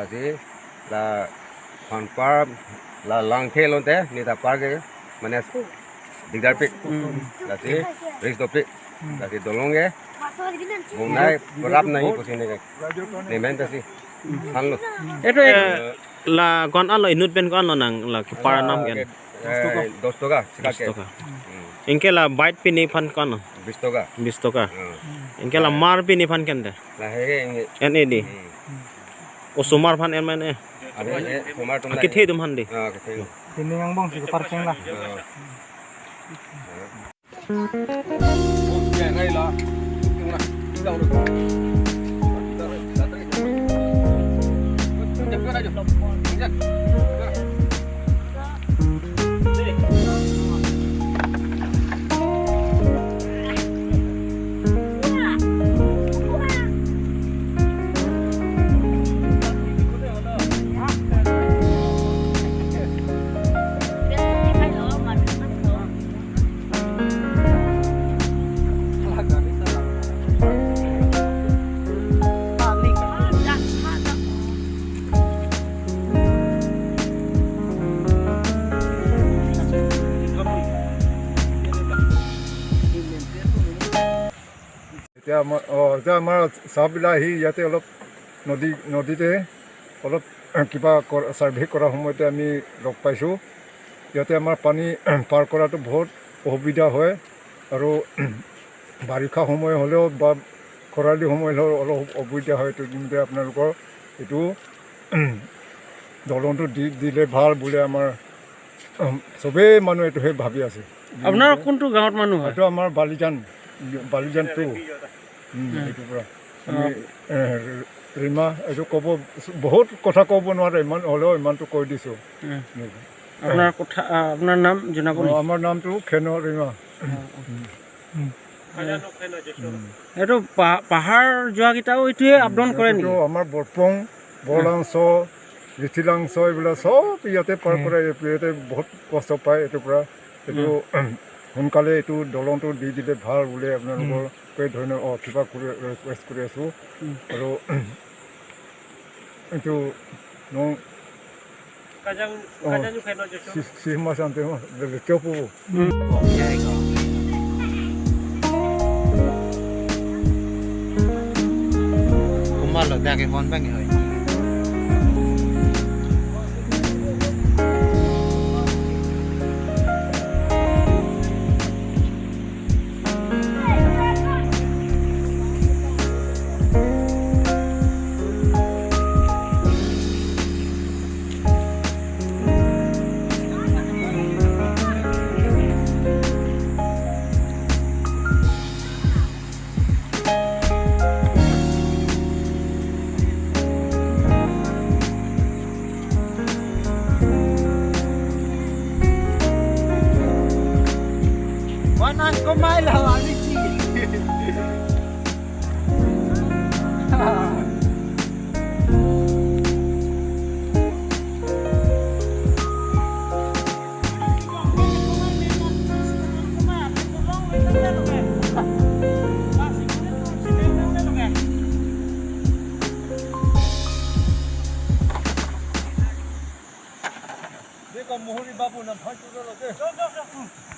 Kasi la konpar la langke lonte ni ta par ke manes digdar pik kasi ris do pik kasi dolonge bunai berap nahi kusine ke ni men kasi hanlo eto la kon alo inut pen kon alo nang la par nam gen 10 toka sikake inke la bite pini phan kon 20 toka 20 toka inke la mar pini phan ken de la he NAD o sumar phan en mane ane sumar tum kithe dum han di kithe Ini yang bang sih parking lah. এতিয়া আমাৰ চাহবিলাক আহি ইয়াতে অলপ নদীতে অলপ কিবা survey কৰা সময়তে আমি লগ পাইছোঁ। ইয়াতে আমাৰ পানী পাৰ কৰাটো বহুত অসুবিধা হয় আৰু বাৰিষা সময় হ'লেও বা খৰালি সময় হ'লেও অলপ অসুবিধা হয়। এইটো দিনতে আপোনালোকৰ এইটো দলংটো দিলে ভাল বুলি আমাৰ চবেই মানুহ এইটোহে ভাবি আছে। আপোনাৰ কোনটো গাঁৱত মানুহ হয়? এইটো আমাৰ বালিজানটো এইটোৰ পৰা আমি ৰীমা এইটো ক'ব বহুত কথা ক'ব নোৱাৰে, ইমান হ'লেও ইমানটো কৈ দিছোঁ। আপোনাৰ নাম জনাব? আমাৰ নামটো খেন ৰীমা। এইটো পাহাৰ যোৱাকেইটাও এইটোৱে আপডাউন কৰে নেকি? আমাৰ বৰপং বৰলাংচ ৰিঠিলাংচ এইবিলাক চব ইয়াতে পাৰ কৰে। ইয়াতে বহুত কষ্ট পায় এইটোৰ পৰা। এইটো সোনকালে এইটো দলংটো দি দিলে ভাল বুলি আপোনালোকৰ ধৰণৰ কিবা কৰি ৰিকুৱেষ্ট কৰি আছোঁ। আৰু এইটো চিহ্মা শান্তি কিয় পাব Kumalo dagi kon bang hoy. Ini kau muhuri babu nampak tu dah.